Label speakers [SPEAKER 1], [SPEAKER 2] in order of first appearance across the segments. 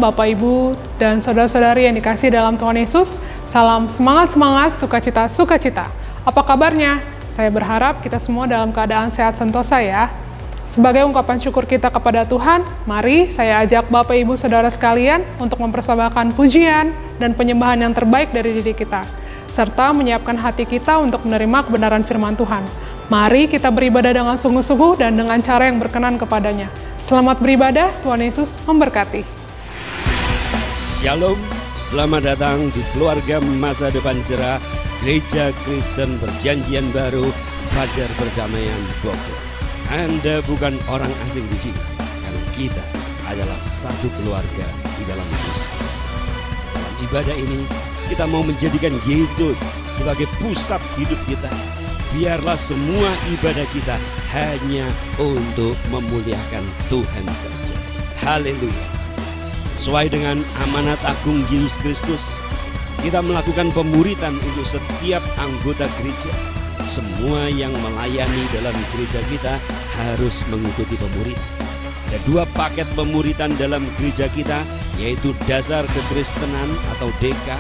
[SPEAKER 1] Bapak, Ibu, dan saudara-saudari yang dikasihi dalam Tuhan Yesus. Salam semangat-semangat, sukacita-sukacita. Apa kabarnya? Saya berharap kita semua dalam keadaan sehat sentosa ya. Sebagai ungkapan syukur kita kepada Tuhan, mari saya ajak Bapak, Ibu, Saudara sekalian untuk mempersembahkan pujian dan penyembahan yang terbaik dari diri kita, serta menyiapkan hati kita untuk menerima kebenaran firman Tuhan. Mari kita beribadah dengan sungguh-sungguh dan dengan cara yang berkenan kepadanya. Selamat beribadah, Tuhan Yesus memberkati.
[SPEAKER 2] Shalom, selamat datang di keluarga masa depan cerah Gereja Kristen Perjanjian Baru Fajar Perdamaian Bogor. Anda bukan orang asing di sini, karena kita adalah satu keluarga di dalam Kristus. Dalam ibadah ini, kita mau menjadikan Yesus sebagai pusat hidup kita. Biarlah semua ibadah kita hanya untuk memuliakan Tuhan saja. Haleluya. Sesuai dengan amanat agung Yesus Kristus, kita melakukan pemuritan untuk setiap anggota gereja. Semua yang melayani dalam gereja kita harus mengikuti pemuritan. Ada 2 paket pemuritan dalam gereja kita, yaitu dasar kekristenan atau DK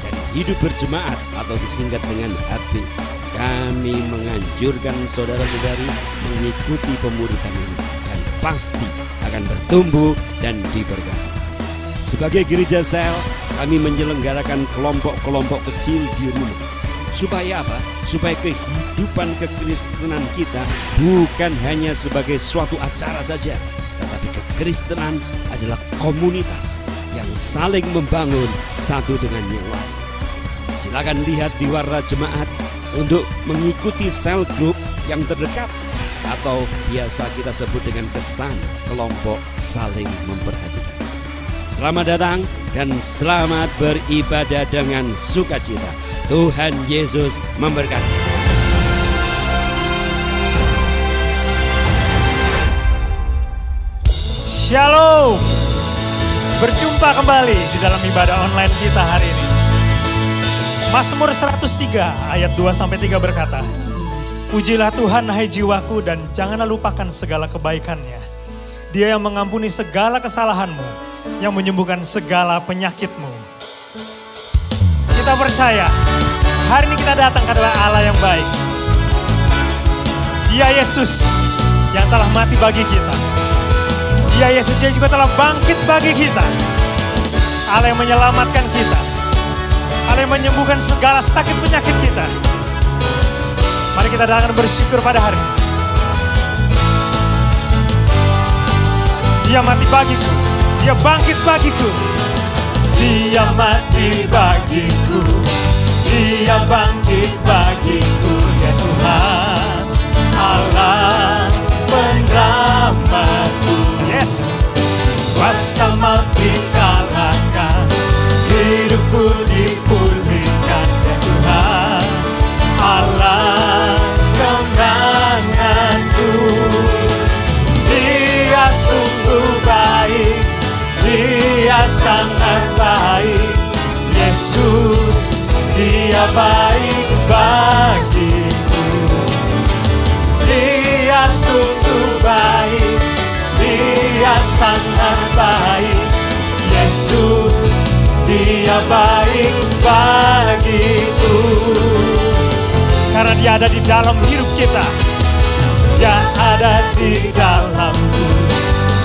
[SPEAKER 2] dan hidup berjemaat atau disingkat dengan HB. Kami menganjurkan saudara-saudari mengikuti pemuritan ini dan pasti akan bertumbuh dan diberkati. Sebagai gereja sel, kami menyelenggarakan kelompok-kelompok kecil di rumah. Supaya apa? Supaya kehidupan kekristenan kita bukan hanya sebagai suatu acara saja, tetapi kekristenan adalah komunitas yang saling membangun satu dengan yang lain. Silakan lihat di warna jemaat untuk mengikuti sel grup yang terdekat, atau biasa kita sebut dengan kesan kelompok saling memperhatikan. Selamat datang dan selamat beribadah dengan sukacita. Tuhan Yesus memberkati.
[SPEAKER 3] Shalom. Berjumpa kembali di dalam ibadah online kita hari ini. Mazmur 103 ayat 2-3 berkata, "Pujilah Tuhan hai jiwaku dan janganlah lupakan segala kebaikannya. Dia yang mengampuni segala kesalahanmu, yang menyembuhkan segala penyakitmu." Kita percaya, hari ini kita datang kepada Allah yang baik. Dia Yesus yang telah mati bagi kita. Dia Yesus yang juga telah bangkit bagi kita. Allah yang menyelamatkan kita. Allah yang menyembuhkan segala sakit penyakit kita. Mari kita datang bersyukur pada hari ini. Dia mati bagiku. Dia bangkit bagiku. Dia mati bagiku. Dia bangkit bagiku. Ya Tuhan, Allah penyelamatku. Yes. Kuasa maut dikalahkan. Hidupku dipulihkan. Ya Tuhan, Allah kemenanganku. Dia sungguh baik. Dia sangat baik. Yesus, Dia baik bagiku. Dia sungguh baik. Dia sangat baik. Yesus, Dia baik bagiku. Karena Dia ada di dalam hidup kita. Dia ada di dalamku.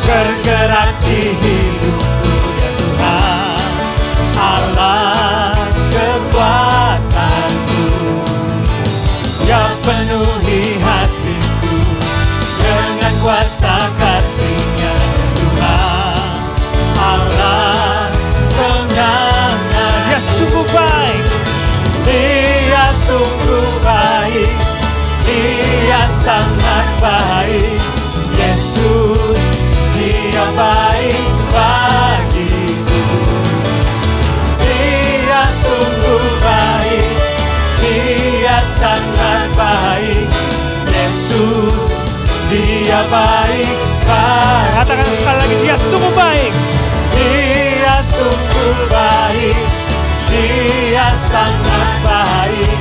[SPEAKER 3] Bergerak di hidupku. Ya Tuhan, Allah kekuatanku. Dia penuhi hatiku dengan kuasa kasih-Nya. Ya Tuhan, Allah kemenangan. Dia sungguh baik. Dia sungguh baik. Dia sangat baik. Yesus, Dia baik bagiku. Dia sungguh baik. Dia sangat baik. Yesus, Dia baik bagiku. Katakan sekali lagi, Dia sungguh baik. Dia sungguh baik. Dia sangat baik.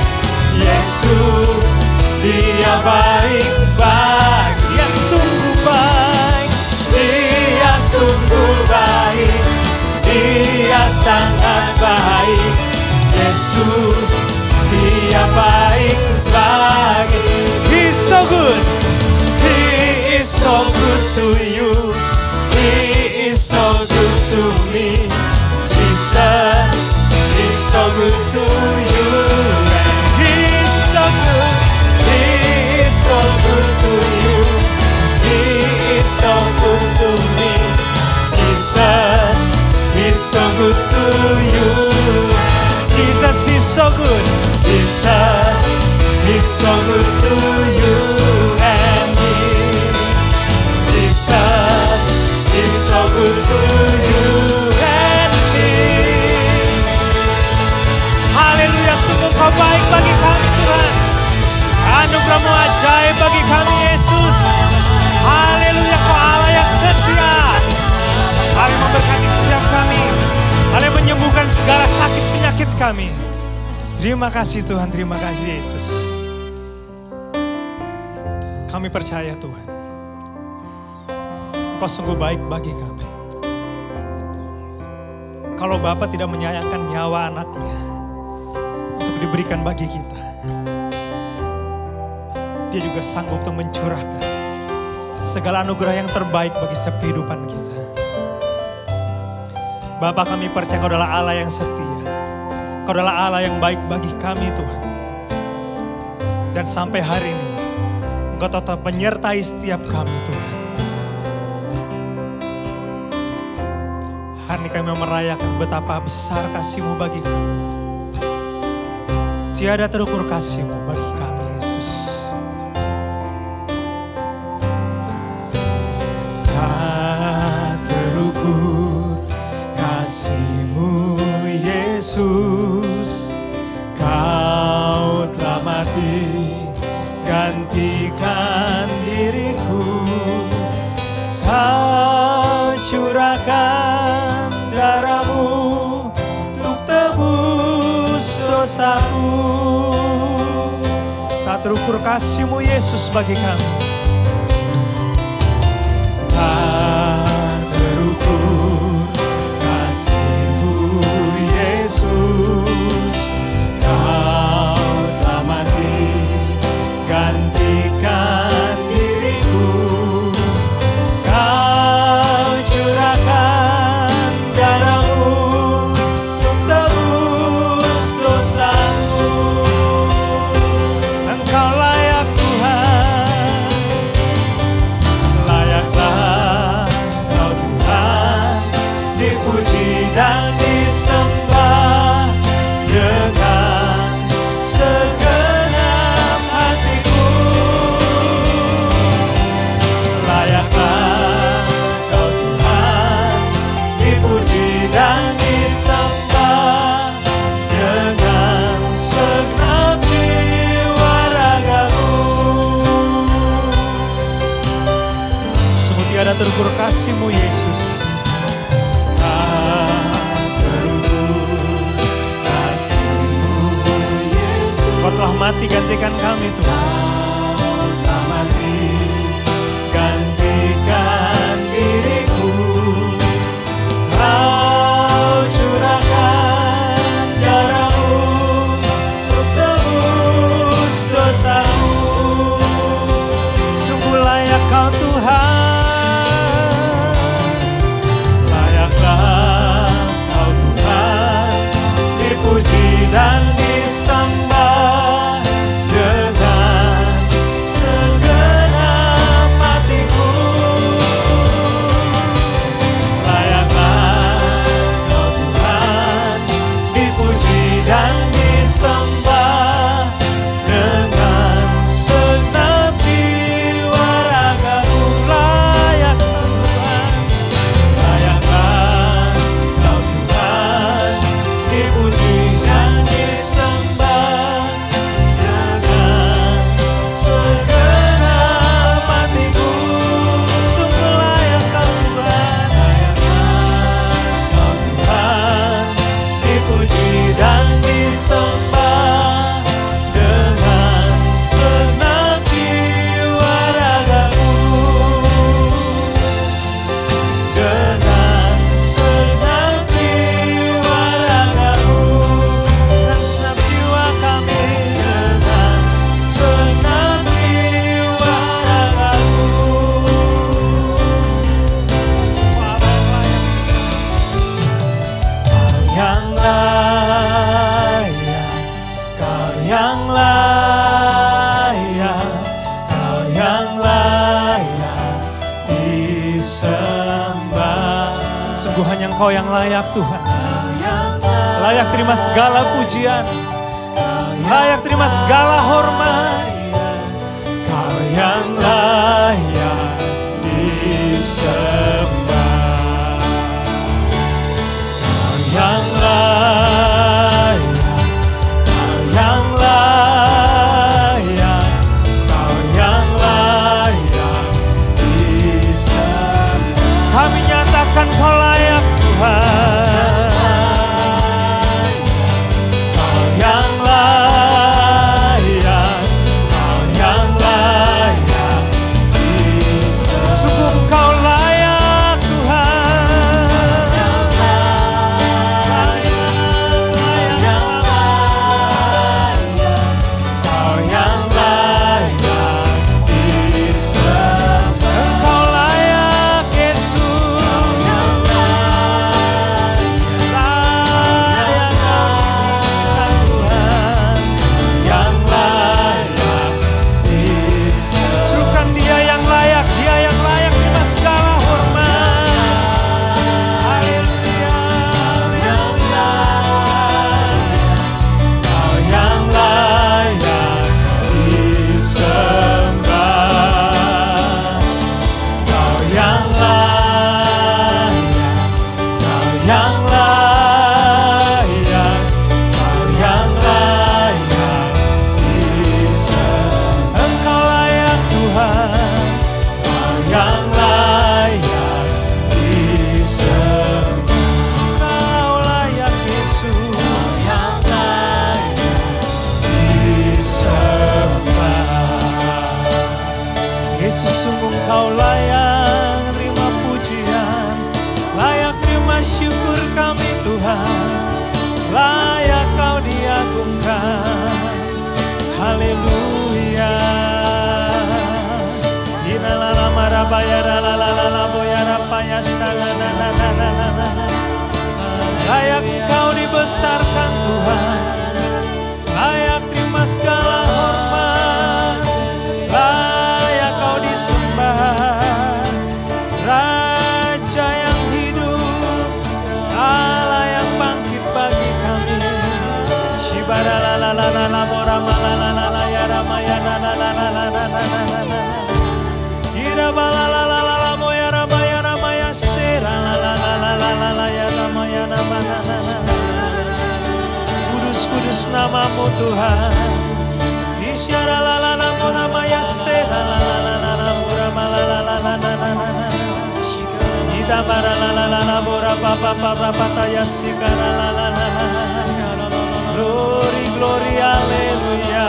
[SPEAKER 3] Yesus, Dia baik bagiku. Dia sungguh baik. Dia sungguh baik. so good to you and me. Jesus is so good to you and me. Haleluya, sungguh Kau baik bagi kami Tuhan. Anugerah-Mu ajaib bagi kami Yesus. Haleluya, Kau Allah yang setia. Allah memberkati setiap kami. Allah menyembuhkan segala sakit penyakit kami. Terima kasih Tuhan, terima kasih Yesus. Kami percaya Tuhan, Engkau sungguh baik bagi kami. Kalau Bapa tidak menyayangkan nyawa anaknya untuk diberikan bagi kita, Dia juga sanggup untuk mencurahkan segala anugerah yang terbaik bagi setiap kehidupan kita. Bapa, kami percaya Kau adalah Allah yang setia. Kau adalah Allah yang baik bagi kami Tuhan. Dan sampai hari ini, Engkau tetap menyertai setiap kami Tuhan. Hari ini kami merayakan betapa besar kasih-Mu bagi kami. Tiada terukur kasih-Mu bagi kami Yesus. Tak terukur kasih-Mu Yesus. Kau telah mati gantikan diriku. Kau curahkan darah-Mu untuk tebus dosaku. Tak terukur kasih-Mu Yesus bagi kami. Tak terukur kasih-Mu Yesus. Kau telah mati gantikan diriku. Kau curahkan darah-Mu untuk tebus dosaku. Engkau layak Tuhan, layaklah Kau Tuhan, dipuji dan disembah dengan segenap hatiku. Layaklah Kau Tuhan, dipuji dan disembah dengan segenap jiwa ragaku. Sungguh tiada terukur kasih-Mu Yesus. Kau telah mati gantikan kami Tuhan. Kau telah mati gantikan diriku. Kau curahkan darah-Mu untuk tebus dosaku. Sungguh layak Kau Tuhan, layaklah Kau Tuhan, dipuji dan disembah dengan segenap hatiku. Layaklah Kau Tuhan, dipuji dan disembah dengan segenap jiwa ragaku. Layak Tuhan, layaklah Kau Tuhan, dipuji dan disembah dengan segenap hatiku. Sungguh layak Kau Tuhan, layaklah Kau Tuhan, dipuji dan disembah dengan segenap jiwa ragaku. Dengan segenap jiwa ragaku, dengan segenap jiwa kami, dengan segenap jiwa ragaku. Kau yang layak, Kau yang layak, Kau yang layak disembah. Sungguh hanya Engkau yang layak Tuhan. Layak terima segala pujian, layak terima segala hormat. Layak Engkau dibesarkan Tuhan, layak terima segala hormat, layak Kau disembah, Raja yang hidup, Allah yang bangkit bagi kami. Kudus kudus namamu Tuhan. Glory, glory, haleluya.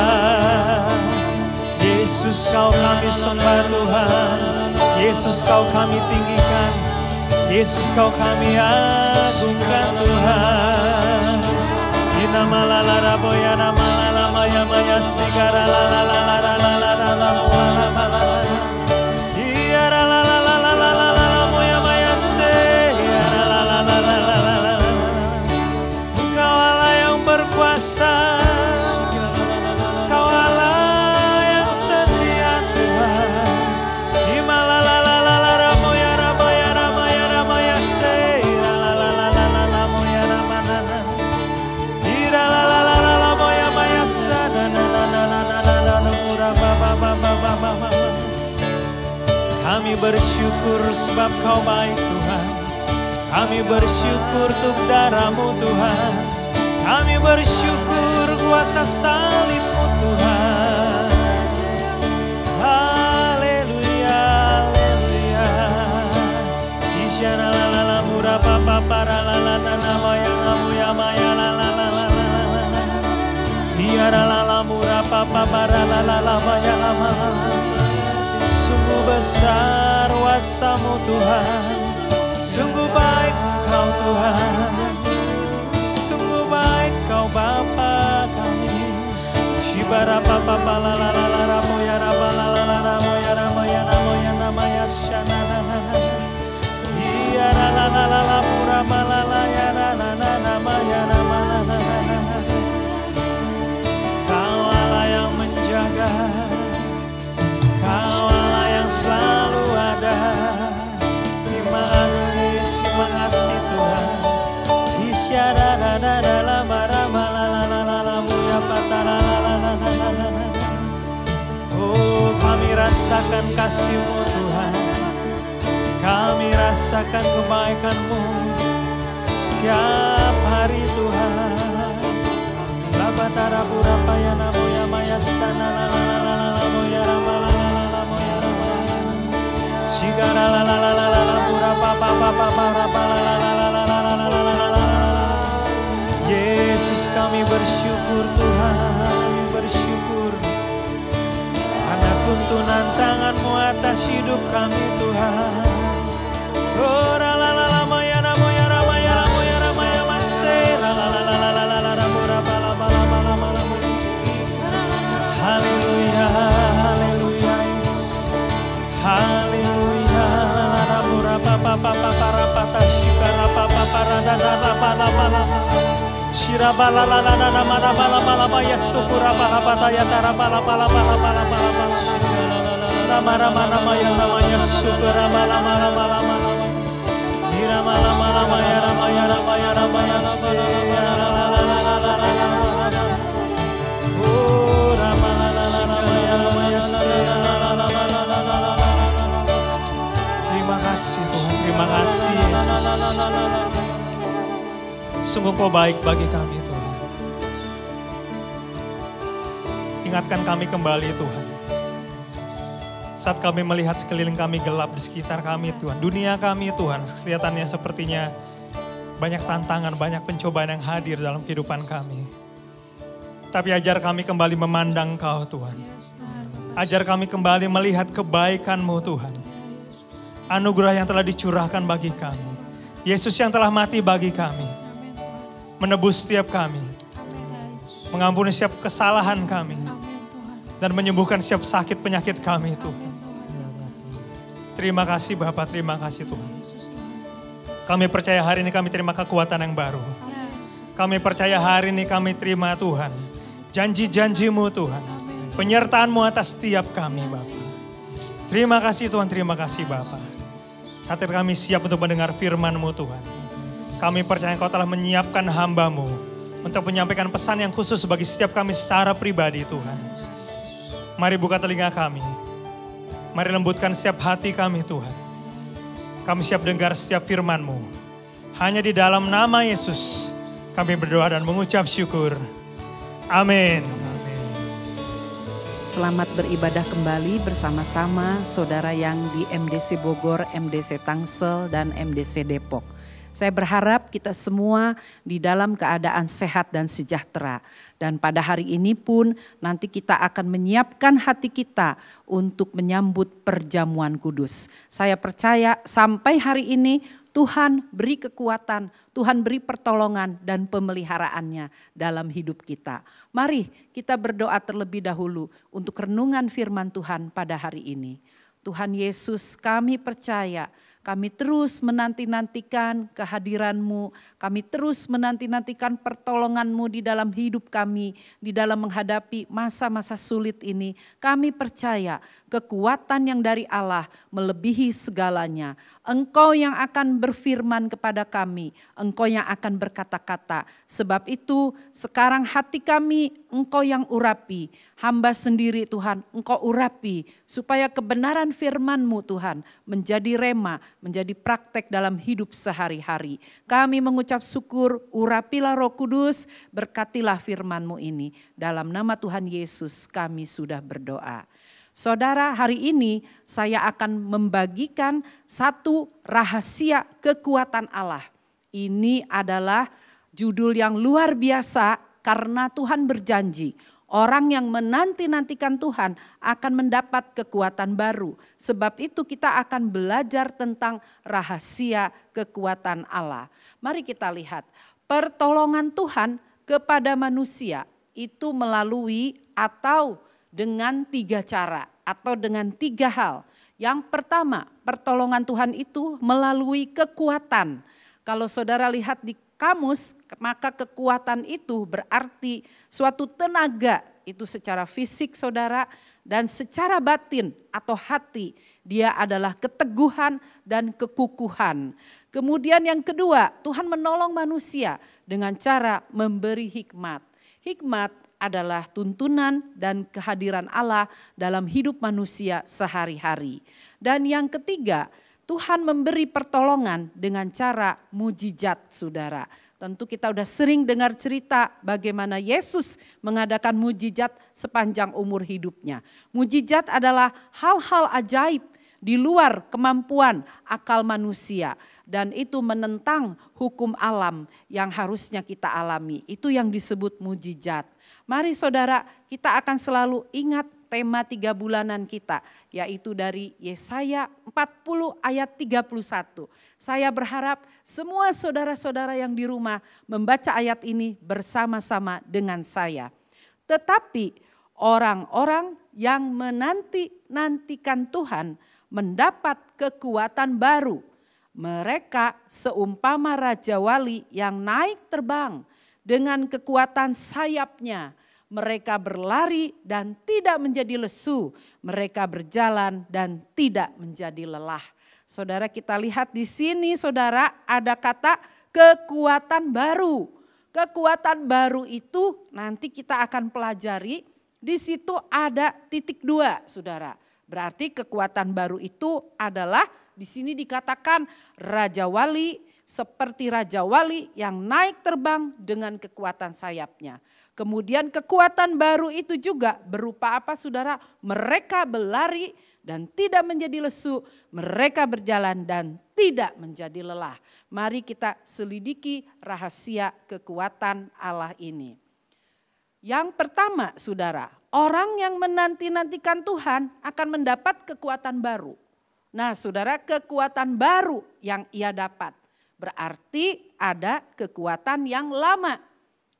[SPEAKER 3] Yesus Kau kami sembah Tuhan, Yesus Kau kami tinggikan, Yesus Kau kami agungkan Tuhan. Nama la la la boya nama la la maya maya sigara la la la la la la la la la la la la iya la la la la la la la la la moya maya sigara la la la la la la la. Engkau Allah yang berkuasa, Kau Allah yang setia Tuhan. Ima la la la la la la moya la moya la moya la moya sigara la la la la la la moya la mana. Kami bersyukur sebab Kau baik Tuhan. Kami bersyukur untuk darah-Mu Tuhan. Kami bersyukur kuasa salib-Mu Tuhan. Haleluya, haleluya. Isyana la la la mura papa para la la la la maya ya maya la la la la la la. Biara la la mura papa para la la la maya la la. Sungguh besar kuasa-Mu Tuhan, sungguh baik Kau Tuhan, sungguh baik Kau Bapa kami. Shibara papa la la la la la moya la la la la la moya la moya la moya la moya shana la la la. Iya la la la la la pura la la ya la la la la moya la la la la. Kau Allah yang menjaga, Kau Allah yang selalu ada. Terima kasih Tuhan. Isyara la la la la marama la la la la la muya patara la la la la la la. Oh, kami rasakan kasih-Mu Tuhan, kami rasakan kebaikan-Mu setiap hari Tuhan. La batara pura payana muya maya sana la la la la la muya rama la la la la muya rama. Shigara la la la la la la pura papa papa para la la la la la la la la la la. Yesus kami bersyukur Tuhan, kami bersyukur karena tuntunan tangan-Mu atas hidup kami Tuhan. Oh la la la la maya la moya rama ya la moya rama ya maste la la la la la la la la pura pala pala pala pala. Haleluya, haleluya Yesus, haleluya. La pura papa papa para pata shikara papa para da da da pala pala. Shirabala la la la la mala mala mala maya sukura pala pata ya tara pala pala pala pala pala pala. La mara mara maya namanya sukura mala mala mala mala. Hira mala mala maya maya maya maya la la la la la la la la. Oh rama la la la la maya maya la la la la la la la. Terima kasih Tuhan, terima kasih. Sungguh Kau baik bagi kami Tuhan. Ingatkan kami kembali Tuhan. Saat kami melihat sekeliling kami gelap di sekitar kami Tuhan. Dunia kami Tuhan kelihatannya sepertinya banyak tantangan, banyak pencobaan yang hadir dalam kehidupan kami. Tapi ajar kami kembali memandang Kau Tuhan. Ajar kami kembali melihat kebaikan-Mu Tuhan. Anugerah yang telah dicurahkan bagi kami. Yesus yang telah mati bagi kami. Menebus setiap kami. Mengampuni setiap kesalahan kami. Dan menyembuhkan setiap sakit penyakit kami Tuhan. Terima kasih Bapak, terima kasih Tuhan. Kami percaya hari ini kami terima kekuatan yang baru. Kami percaya hari ini kami terima Tuhan. Janji-janji-Mu Tuhan. Penyertaan-Mu atas setiap kami Bapak. Terima kasih Tuhan, terima kasih Bapak. Saat ini kami siap untuk mendengar firman-Mu Tuhan. Kami percaya Engkau telah menyiapkan hamba-Mu untuk menyampaikan pesan yang khusus bagi setiap kami secara pribadi Tuhan. Mari buka telinga kami. Mari lembutkan setiap hati kami Tuhan. Kami siap dengar setiap firman-Mu. Hanya di dalam nama Yesus kami berdoa dan mengucap syukur. Amin.
[SPEAKER 4] Selamat beribadah kembali bersama-sama saudara yang di MDC Bogor, MDC Tangsel, dan MDC Depok. Saya berharap kita semua di dalam keadaan sehat dan sejahtera. Dan pada hari ini pun nanti kita akan menyiapkan hati kita untuk menyambut perjamuan kudus. Saya percaya sampai hari ini Tuhan beri kekuatan, Tuhan beri pertolongan dan pemeliharaannya dalam hidup kita. Mari kita berdoa terlebih dahulu untuk renungan firman Tuhan pada hari ini. Tuhan Yesus, kami percaya, kami terus menanti-nantikan kehadiran-Mu, kami terus menanti-nantikan pertolongan-Mu di dalam hidup kami, di dalam menghadapi masa-masa sulit ini. Kami percaya kekuatan yang dari Allah melebihi segalanya. Engkau yang akan berfirman kepada kami, Engkau yang akan berkata-kata. Sebab itu sekarang hati kami Engkau yang urapi, hamba sendiri Tuhan Engkau urapi, supaya kebenaran firman-Mu Tuhan menjadi rema, menjadi praktek dalam hidup sehari-hari. Kami mengucap syukur, urapilah Roh Kudus, berkatilah firman-Mu ini. Dalam nama Tuhan Yesus kami sudah berdoa. Saudara, hari ini saya akan membagikan satu rahasia kekuatan Allah. Ini adalah judul yang luar biasa karena Tuhan berjanji. Orang yang menanti-nantikan Tuhan akan mendapat kekuatan baru. Sebab itu kita akan belajar tentang rahasia kekuatan Allah. Mari kita lihat pertolongan Tuhan kepada manusia itu melalui atau dengan 3 cara atau dengan 3 hal. Yang pertama, pertolongan Tuhan itu melalui kekuatan. Kalau saudara lihat di kamus, maka kekuatan itu berarti suatu tenaga, itu secara fisik saudara, dan secara batin atau hati, dia adalah keteguhan dan kekukuhan. Kemudian yang kedua, Tuhan menolong manusia dengan cara memberi hikmat. Hikmat adalah tuntunan dan kehadiran Allah dalam hidup manusia sehari-hari. Dan yang ketiga, Tuhan memberi pertolongan dengan cara mujizat saudara. Tentu kita udah sering dengar cerita bagaimana Yesus mengadakan mujizat sepanjang umur hidupnya. Mujizat adalah hal-hal ajaib di luar kemampuan akal manusia. Dan itu menentang hukum alam yang harusnya kita alami. Itu yang disebut mujizat. Mari saudara, kita akan selalu ingat tema 3 bulanan kita, yaitu dari Yesaya 40 ayat 31. Saya berharap semua saudara-saudara yang di rumah membaca ayat ini bersama-sama dengan saya. Tetapi orang-orang yang menanti-nantikan Tuhan mendapat kekuatan baru. Mereka seumpama Raja Wali yang naik terbang. Dengan kekuatan sayapnya, mereka berlari dan tidak menjadi lesu. Mereka berjalan dan tidak menjadi lelah. Saudara, kita lihat di sini saudara, ada kata kekuatan baru. Kekuatan baru itu nanti kita akan pelajari. Di situ ada titik 2 saudara. Berarti kekuatan baru itu adalah di sini dikatakan Raja Wali, seperti Raja Wali yang naik terbang dengan kekuatan sayapnya. Kemudian kekuatan baru itu juga berupa apa saudara? Mereka berlari dan tidak menjadi lesu, mereka berjalan dan tidak menjadi lelah. Mari kita selidiki rahasia kekuatan Allah ini. Yang pertama saudara, orang yang menanti-nantikan Tuhan akan mendapat kekuatan baru. Nah saudara, kekuatan baru yang ia dapat. Berarti ada kekuatan yang lama.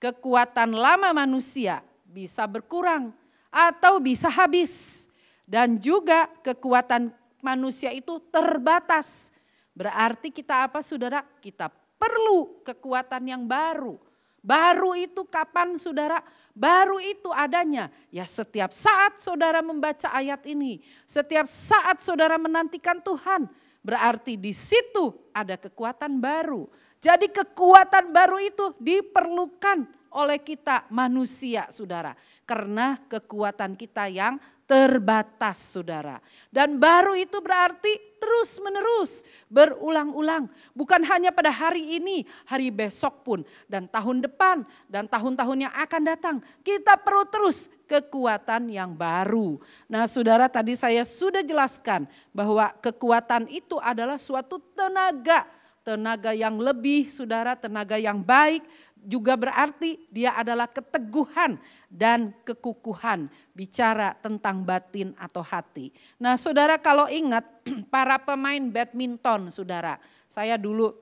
[SPEAKER 4] Kekuatan lama manusia bisa berkurang atau bisa habis. Dan juga kekuatan manusia itu terbatas. Berarti kita apa saudara? Kita perlu kekuatan yang baru. Baru itu kapan saudara? Baru itu adanya. Ya setiap saat saudara membaca ayat ini. Setiap saat saudara menantikan Tuhan. Berarti di situ ada kekuatan baru. Jadi kekuatan baru itu diperlukan oleh kita manusia saudara. Karena kekuatan kita yang terbatas saudara. Dan baru itu berarti terus menerus berulang-ulang. Bukan hanya pada hari ini, hari besok pun. Dan tahun depan dan tahun-tahun yang akan datang. Kita perlu terus kekuatan yang baru. Nah saudara tadi saya sudah jelaskan bahwa kekuatan itu adalah suatu tenaga. Tenaga yang lebih saudara, tenaga yang baik. Juga berarti dia adalah keteguhan dan kekukuhan. Bicara tentang batin atau hati. Nah saudara kalau ingat para pemain badminton saudara. Saya dulu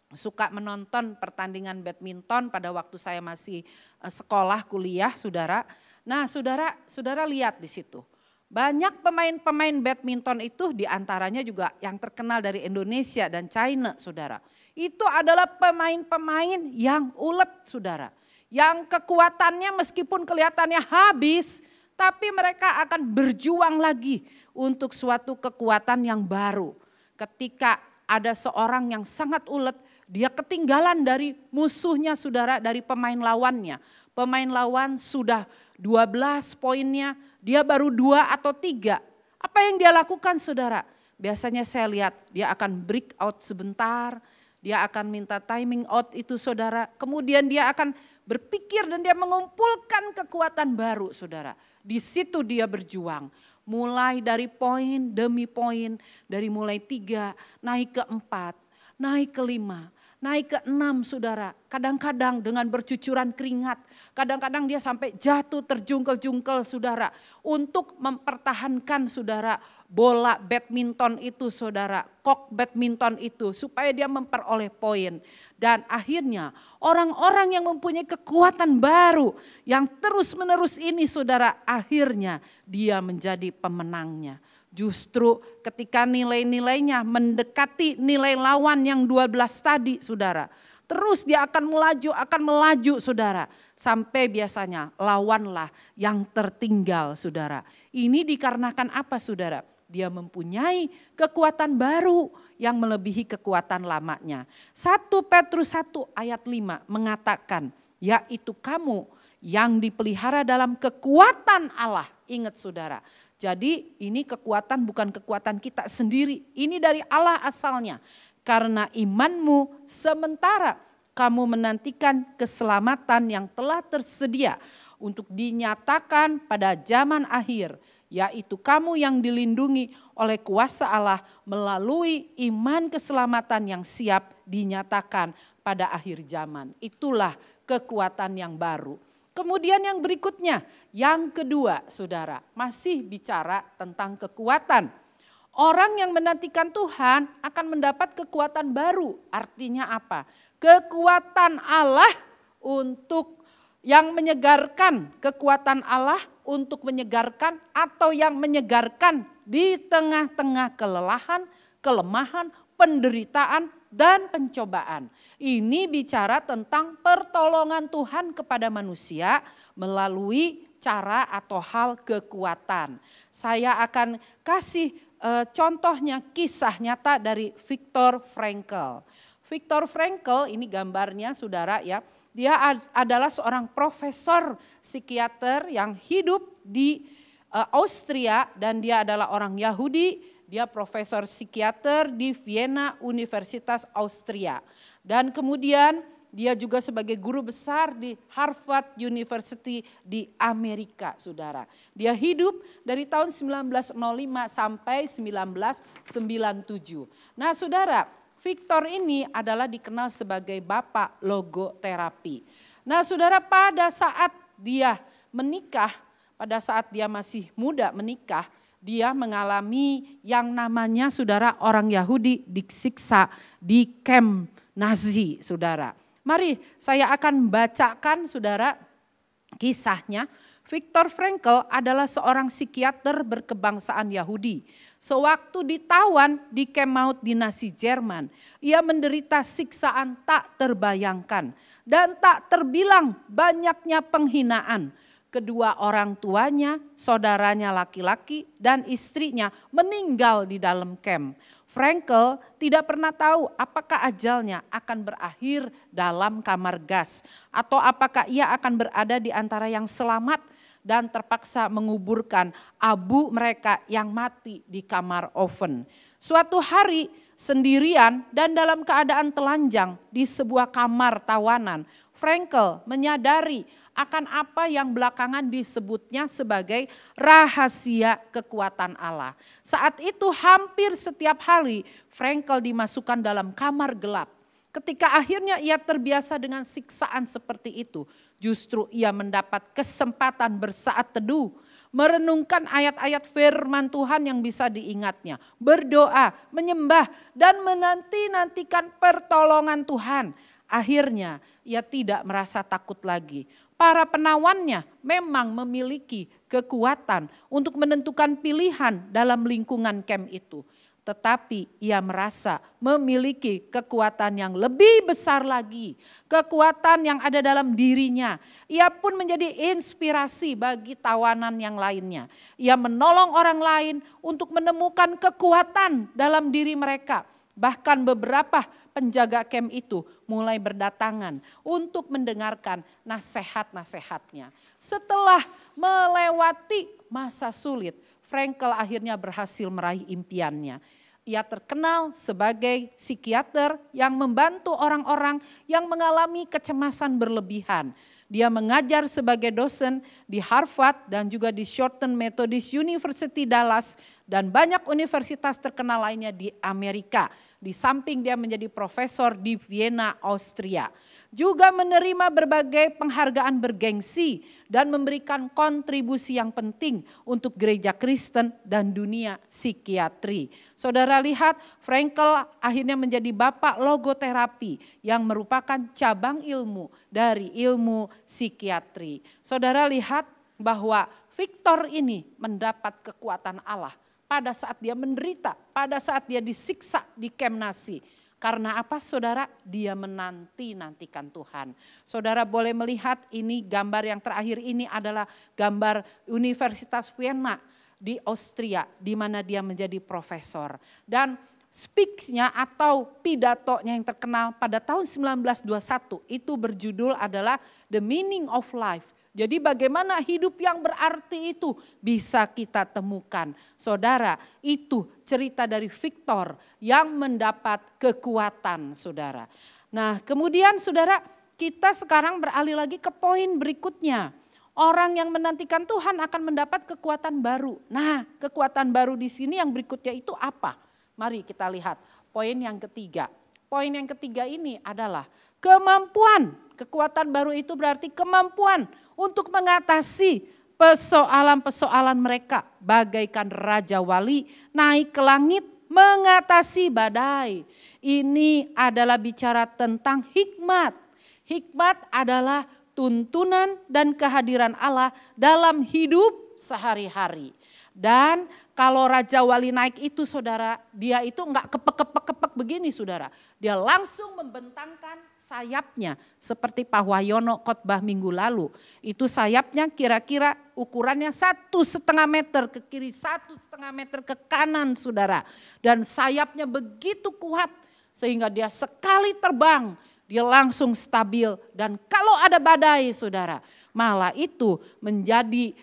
[SPEAKER 4] suka menonton pertandingan badminton pada waktu saya masih sekolah kuliah saudara. Nah saudara lihat di situ. Banyak pemain-pemain badminton itu diantaranya juga yang terkenal dari Indonesia dan China saudara. Itu adalah pemain-pemain yang ulet saudara. Yang kekuatannya meskipun kelihatannya habis, tapi mereka akan berjuang lagi untuk suatu kekuatan yang baru. Ketika ada seorang yang sangat ulet, dia ketinggalan dari musuhnya saudara, dari pemain lawannya. Pemain lawan sudah 12 poinnya, dia baru 2 atau 3. Apa yang dia lakukan saudara? Biasanya saya lihat dia akan break out sebentar, dia akan minta timing out itu saudara. Kemudian dia akan berpikir dan dia mengumpulkan kekuatan baru saudara. Di situ dia berjuang. Mulai dari poin demi poin, dari mulai 3 naik ke 4, naik ke 5. Naik ke 6 saudara, kadang-kadang dengan bercucuran keringat, kadang-kadang dia sampai jatuh terjungkel-jungkel saudara. Untuk mempertahankan saudara bola badminton itu saudara, kok badminton itu supaya dia memperoleh poin. Dan akhirnya orang-orang yang mempunyai kekuatan baru yang terus menerus ini saudara, akhirnya dia menjadi pemenangnya. Justru ketika nilai-nilainya mendekati nilai lawan yang 12 tadi saudara. Terus dia akan melaju saudara. Sampai biasanya lawanlah yang tertinggal saudara. Ini dikarenakan apa saudara? Dia mempunyai kekuatan baru yang melebihi kekuatan lamanya. 1 Petrus 1 ayat 5 mengatakan, yaitu kamu yang dipelihara dalam kekuatan Allah. Ingat saudara. Jadi ini kekuatan bukan kekuatan kita sendiri. Ini dari Allah asalnya. Karena imanmu sementara kamu menantikan keselamatan yang telah tersedia untuk dinyatakan pada zaman akhir. Yaitu kamu yang dilindungi oleh kuasa Allah melalui iman keselamatan yang siap dinyatakan pada akhir zaman. Itulah kekuatan yang baru. Kemudian yang berikutnya, yang kedua saudara, masih bicara tentang kekuatan. Orang yang menantikan Tuhan akan mendapat kekuatan baru. Artinya apa? Kekuatan Allah untuk yang menyegarkan, kekuatan Allah untuk menyegarkan atau yang menyegarkan di tengah-tengah kelelahan, kelemahan, penderitaan, dan pencobaan. Ini bicara tentang pertolongan Tuhan kepada manusia melalui cara atau hal kekuatan. Saya akan kasih contohnya kisah nyata dari Viktor Frankl. Viktor Frankl ini gambarnya saudara ya. Dia adalah seorang profesor psikiater yang hidup di Austria dan dia adalah orang Yahudi. Dia profesor psikiater di Vienna Universitas Austria. Dan kemudian dia juga sebagai guru besar di Harvard University di Amerika, saudara. Dia hidup dari tahun 1905 sampai 1997. Nah saudara, Viktor ini adalah dikenal sebagai bapak logoterapi. Nah saudara, pada saat dia menikah, pada saat dia masih muda menikah, dia mengalami yang namanya saudara orang Yahudi disiksa di kamp Nazi saudara. Mari saya akan bacakan saudara kisahnya. Viktor Frankl adalah seorang psikiater berkebangsaan Yahudi. Sewaktu ditawan di kamp maut di Nazi Jerman, ia menderita siksaan tak terbayangkan dan tak terbilang banyaknya penghinaan. Kedua orang tuanya, saudaranya laki-laki dan istrinya meninggal di dalam kamp. Frankl tidak pernah tahu apakah ajalnya akan berakhir dalam kamar gas atau apakah ia akan berada di antara yang selamat dan terpaksa menguburkan abu mereka yang mati di kamar oven. Suatu hari sendirian dan dalam keadaan telanjang di sebuah kamar tawanan, Frankl menyadari akan apa yang belakangan disebutnya sebagai rahasia kekuatan Allah. Saat itu hampir setiap hari Frankl dimasukkan dalam kamar gelap. Ketika akhirnya ia terbiasa dengan siksaan seperti itu, justru ia mendapat kesempatan bersaat teduh, merenungkan ayat-ayat firman Tuhan yang bisa diingatnya, berdoa, menyembah, dan menanti-nantikan pertolongan Tuhan. Akhirnya ia tidak merasa takut lagi. Para penawannya memang memiliki kekuatan untuk menentukan pilihan dalam lingkungan kamp itu. Tetapi ia merasa memiliki kekuatan yang lebih besar lagi. Kekuatan yang ada dalam dirinya. Ia pun menjadi inspirasi bagi tawanan yang lainnya. Ia menolong orang lain untuk menemukan kekuatan dalam diri mereka. Bahkan beberapa penjaga kamp itu mulai berdatangan untuk mendengarkan nasihat-nasihatnya. Setelah melewati masa sulit, Frankl akhirnya berhasil meraih impiannya. Ia terkenal sebagai psikiater yang membantu orang-orang yang mengalami kecemasan berlebihan. Dia mengajar sebagai dosen di Harvard dan juga di Shorten Methodist University Dallas dan banyak universitas terkenal lainnya di Amerika. Di samping dia menjadi profesor di Vienna, Austria. Juga menerima berbagai penghargaan bergengsi dan memberikan kontribusi yang penting untuk gereja Kristen dan dunia psikiatri. Saudara lihat, Frankl akhirnya menjadi bapak logoterapi yang merupakan cabang ilmu dari ilmu psikiatri. Saudara lihat bahwa Viktor ini mendapat kekuatan Allah pada saat dia menderita, pada saat dia disiksa di kamp Nazi. Karena apa saudara? Dia menanti-nantikan Tuhan. Saudara boleh melihat ini gambar yang terakhir ini adalah gambar Universitas Vienna di Austria, di mana dia menjadi profesor. Dan speech-nya atau pidatonya yang terkenal pada tahun 1921 itu berjudul adalah The Meaning of Life. Jadi bagaimana hidup yang berarti itu bisa kita temukan. Saudara, itu cerita dari Viktor yang mendapat kekuatan saudara. Nah kemudian saudara, kita sekarang beralih lagi ke poin berikutnya. Orang yang menantikan Tuhan akan mendapat kekuatan baru. Nah kekuatan baru di sini yang berikutnya itu apa? Mari kita lihat poin yang ketiga. Poin yang ketiga ini adalah kemampuan. Kekuatan baru itu berarti kemampuan untuk mengatasi persoalan-persoalan mereka. Bagaikan Raja Wali naik ke langit mengatasi badai. Ini adalah bicara tentang hikmat. Hikmat adalah tuntunan dan kehadiran Allah dalam hidup sehari-hari. Dan kalau Raja Wali naik itu saudara, dia itu enggak kepek-kepek begini saudara. Dia langsung membentangkan sayapnya seperti Pak Wahyono khotbah minggu lalu. Itu sayapnya kira-kira ukurannya 1,5 meter ke kiri, 1,5 meter ke kanan saudara. Dan sayapnya begitu kuat sehingga dia sekali terbang, dia langsung stabil. Dan kalau ada badai saudara, malah itu menjadi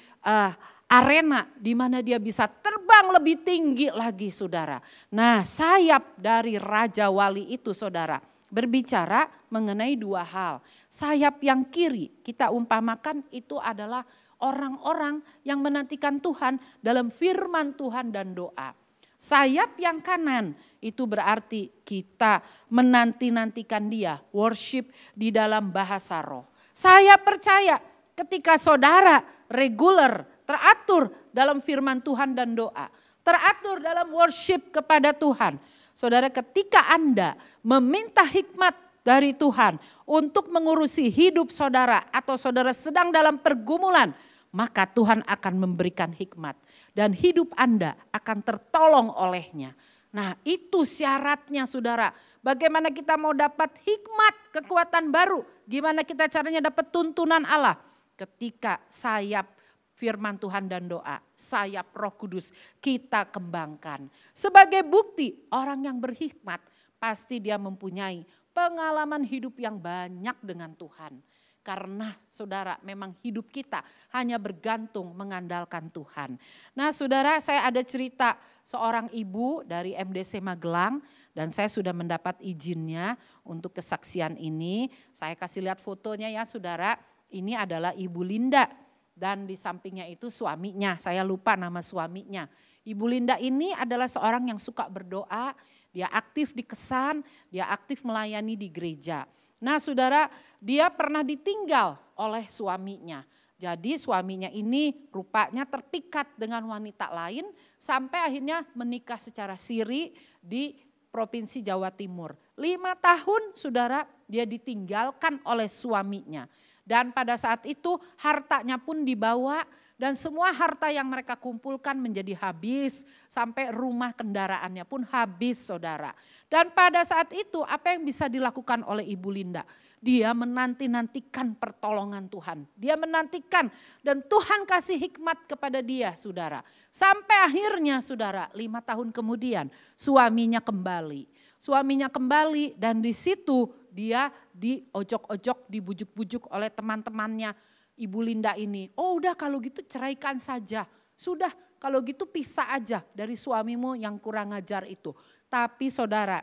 [SPEAKER 4] arena di mana dia bisa terbang lebih tinggi lagi saudara. Nah sayap dari Raja Wali itu saudara berbicara mengenai dua hal. Sayap yang kiri kita umpamakan itu adalah orang-orang yang menantikan Tuhan dalam firman Tuhan dan doa. Sayap yang kanan itu berarti kita menanti-nantikan dia, worship di dalam bahasa roh. Saya percaya ketika saudara reguler, teratur dalam firman Tuhan dan doa, teratur dalam worship kepada Tuhan. Saudara ketika Anda meminta hikmat dari Tuhan untuk mengurusi hidup saudara atau saudara sedang dalam pergumulan, maka Tuhan akan memberikan hikmat. Dan hidup Anda akan tertolong olehnya. Nah itu syaratnya saudara. Bagaimana kita mau dapat hikmat, kekuatan baru. Gimana kita caranya dapat tuntunan Allah. Ketika sayap firman Tuhan dan doa, sayap Roh Kudus kita kembangkan. Sebagai bukti orang yang berhikmat pasti dia mempunyai pengalaman hidup yang banyak dengan Tuhan. Karena saudara memang hidup kita hanya bergantung mengandalkan Tuhan. Nah saudara, saya ada cerita seorang ibu dari MDC Magelang dan saya sudah mendapat izinnya untuk kesaksian ini. Saya kasih lihat fotonya ya saudara, ini adalah Ibu Linda dan di sampingnya itu suaminya, saya lupa nama suaminya. Ibu Linda ini adalah seorang yang suka berdoa, dia aktif di Kesan, dia aktif melayani di gereja. Nah saudara, dia pernah ditinggal oleh suaminya. Jadi suaminya ini rupanya terpikat dengan wanita lain sampai akhirnya menikah secara siri di Provinsi Jawa Timur. 5 tahun saudara dia ditinggalkan oleh suaminya. Dan pada saat itu hartanya pun dibawa dan semua harta yang mereka kumpulkan menjadi habis. Sampai rumah kendaraannya pun habis saudara. Dan pada saat itu apa yang bisa dilakukan oleh Ibu Linda? Dia menanti-nantikan pertolongan Tuhan. Dia menantikan dan Tuhan kasih hikmat kepada dia saudara. Sampai akhirnya saudara 5 tahun kemudian suaminya kembali. Suaminya kembali dan di situ dia diojok-ojok, dibujuk-bujuk oleh teman-temannya Ibu Linda ini. Oh udah kalau gitu ceraikan saja. Sudah kalau gitu pisah aja dari suamimu yang kurang ajar itu. Tapi saudara,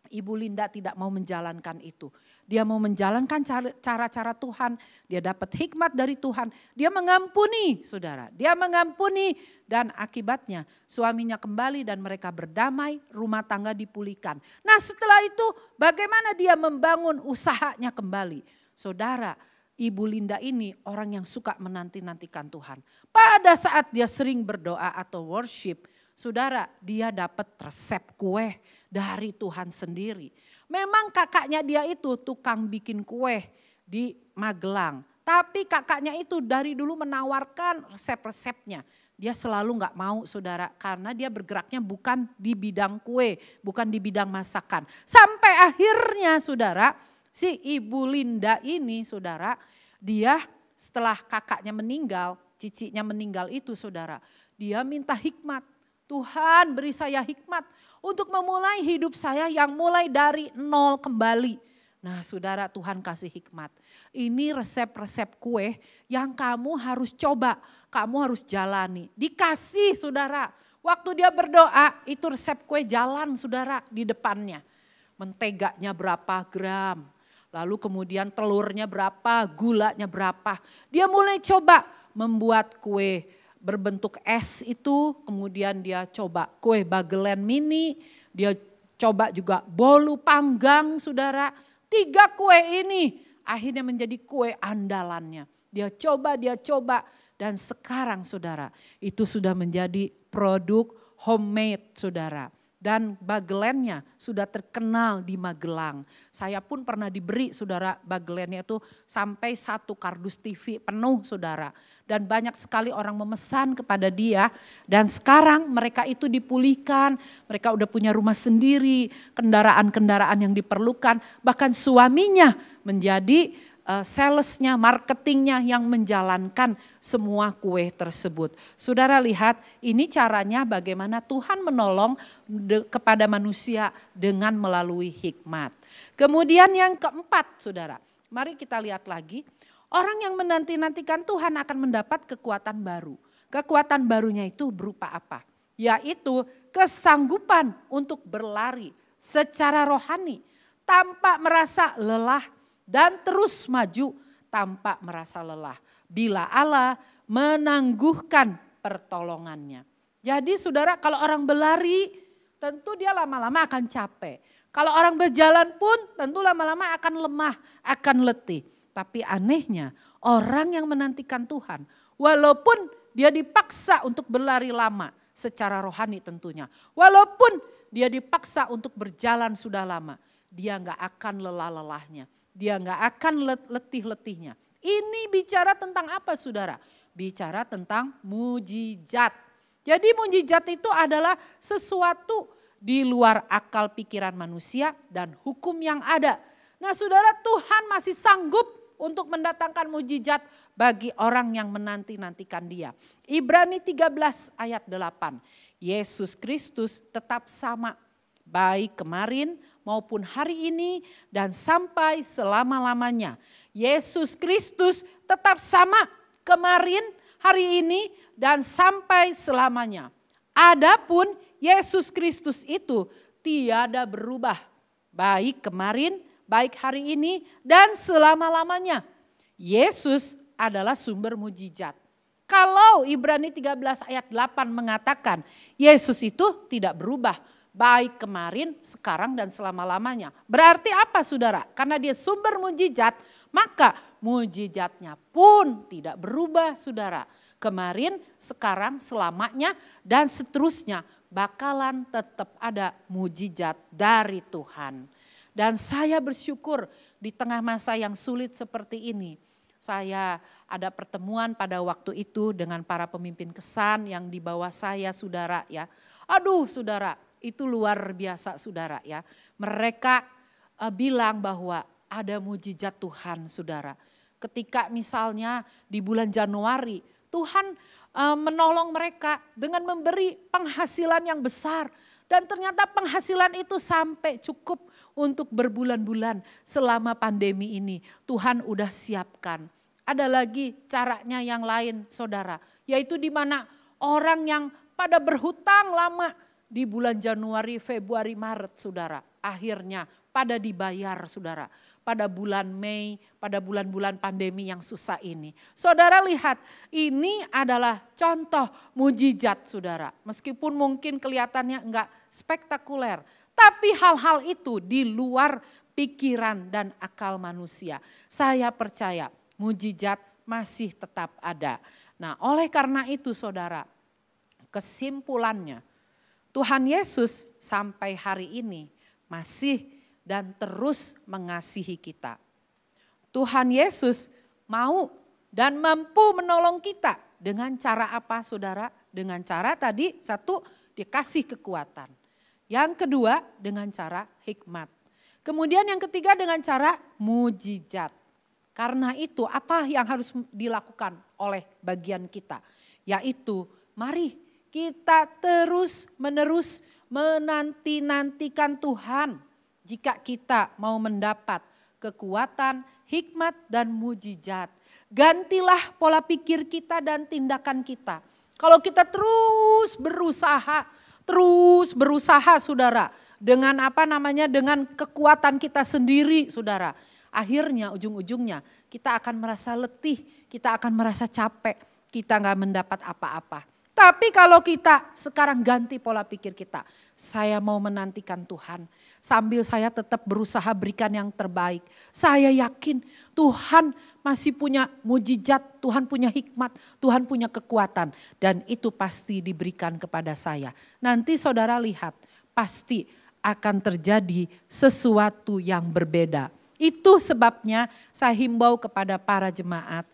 [SPEAKER 4] Ibu Linda tidak mau menjalankan itu. Dia mau menjalankan cara-cara Tuhan. Dia dapat hikmat dari Tuhan. Dia mengampuni saudara. Dia mengampuni dan akibatnya suaminya kembali dan mereka berdamai, rumah tangga dipulihkan. Nah setelah itu bagaimana dia membangun usahanya kembali? Saudara, Ibu Linda ini orang yang suka menanti-nantikan Tuhan. Pada saat dia sering berdoa atau worship, saudara dia dapat resep kue dari Tuhan sendiri. Memang kakaknya dia itu tukang bikin kue di Magelang. Tapi kakaknya itu dari dulu menawarkan resep-resepnya. Dia selalu gak mau saudara karena dia bergeraknya bukan di bidang kue, bukan di bidang masakan. Sampai akhirnya saudara si Ibu Linda ini saudara, dia setelah kakaknya meninggal, cicinya meninggal itu saudara, dia minta hikmat. Tuhan beri saya hikmat untuk memulai hidup saya yang mulai dari nol kembali. Nah saudara Tuhan kasih hikmat. Ini resep-resep kue yang kamu harus coba, kamu harus jalani. Dikasih saudara, waktu dia berdoa itu resep kue jalan saudara di depannya. Menteganya berapa gram, lalu kemudian telurnya berapa, gulanya berapa. Dia mulai coba membuat kue berbentuk es itu, kemudian dia coba kue bagelen mini, dia coba juga bolu panggang saudara. 3 kue ini akhirnya menjadi kue andalannya. Dia coba dan sekarang saudara itu sudah menjadi produk homemade saudara. Dan bagelennya sudah terkenal di Magelang. Saya pun pernah diberi saudara bagelennya itu sampai 1 kardus TV penuh saudara. Dan banyak sekali orang memesan kepada dia. Dan sekarang mereka itu dipulihkan, mereka udah punya rumah sendiri, kendaraan-kendaraan yang diperlukan. Bahkan suaminya menjadi salesnya, marketingnya yang menjalankan semua kue tersebut. Saudara lihat ini caranya bagaimana Tuhan menolong kepada manusia dengan melalui hikmat. Kemudian yang keempat saudara, mari kita lihat lagi. Orang yang menanti-nantikan Tuhan akan mendapat kekuatan baru. Kekuatan barunya itu berupa apa? Yaitu kesanggupan untuk berlari secara rohani tanpa merasa lelah dan terus maju tanpa merasa lelah. Bila Allah menangguhkan pertolongannya. Jadi saudara kalau orang berlari tentu dia lama-lama akan capek. Kalau orang berjalan pun tentu lama-lama akan lemah, akan letih. Tapi anehnya orang yang menantikan Tuhan walaupun dia dipaksa untuk berlari lama secara rohani tentunya. Walaupun dia dipaksa untuk berjalan sudah lama, dia gak akan lelah-lelahnya. Dia gak akan letih-letihnya. Ini bicara tentang apa saudara? bicara tentang mujizat. Jadi mujizat itu adalah sesuatu di luar akal pikiran manusia dan hukum yang ada. Nah saudara, Tuhan masih sanggup untuk mendatangkan mujizat bagi orang yang menanti-nantikan Dia. Ibrani 13 ayat 8. Yesus Kristus tetap sama, baik kemarin maupun hari ini dan sampai selama-lamanya. Yesus Kristus tetap sama kemarin, hari ini dan sampai selamanya. Adapun Yesus Kristus itu tiada berubah, baik kemarin, baik hari ini dan selama-lamanya. Yesus adalah sumber mujizat. Kalau Ibrani 13 ayat 8 mengatakan Yesus itu tidak berubah, baik kemarin, sekarang dan selama-lamanya. Berarti apa saudara? Karena dia sumber mujizat, maka mujizatnya pun tidak berubah saudara. Kemarin, sekarang, selamanya dan seterusnya bakalan tetap ada mujizat dari Tuhan. Dan saya bersyukur di tengah masa yang sulit seperti ini. Saya ada pertemuan pada waktu itu dengan para pemimpin kesan yang di bawah saya saudara ya. Aduh saudara, itu luar biasa saudara ya. Mereka bilang bahwa ada mujizat Tuhan saudara. Ketika misalnya di bulan Januari Tuhan menolong mereka dengan memberi penghasilan yang besar. Dan ternyata penghasilan itu sampai cukup untuk berbulan-bulan selama pandemi ini. Tuhan udah siapkan. Ada lagi caranya yang lain saudara. Yaitu di mana orang yang pada berhutang lama di bulan Januari, Februari, Maret saudara. Akhirnya pada dibayar saudara. Pada bulan Mei, pada bulan-bulan pandemi yang susah ini. Saudara lihat, ini adalah contoh mujizat saudara. Meskipun mungkin kelihatannya enggak spektakuler. Tapi hal-hal itu di luar pikiran dan akal manusia. Saya percaya mujizat masih tetap ada. Nah oleh karena itu saudara, kesimpulannya Tuhan Yesus sampai hari ini masih dan terus mengasihi kita. Tuhan Yesus mau dan mampu menolong kita. Dengan cara apa saudara? Dengan cara tadi satu dikasih kekuatan. Yang kedua dengan cara hikmat. Kemudian yang ketiga dengan cara mujizat. Karena itu apa yang harus dilakukan oleh bagian kita? Yaitu mari kita terus menerus menanti-nantikan Tuhan. Jika kita mau mendapat kekuatan, hikmat dan mujizat. Gantilah pola pikir kita dan tindakan kita. Kalau kita terus berusaha saudara. Dengan dengan kekuatan kita sendiri saudara. Akhirnya ujung-ujungnya kita akan merasa letih, kita akan merasa capek. Kita gak mendapat apa-apa. Tapi kalau kita sekarang ganti pola pikir kita. Saya mau menantikan Tuhan. Sambil saya tetap berusaha berikan yang terbaik. Saya yakin Tuhan masih punya mujizat, Tuhan punya hikmat, Tuhan punya kekuatan. Dan itu pasti diberikan kepada saya. Nanti saudara lihat, pasti akan terjadi sesuatu yang berbeda. Itu sebabnya saya himbau kepada para jemaat,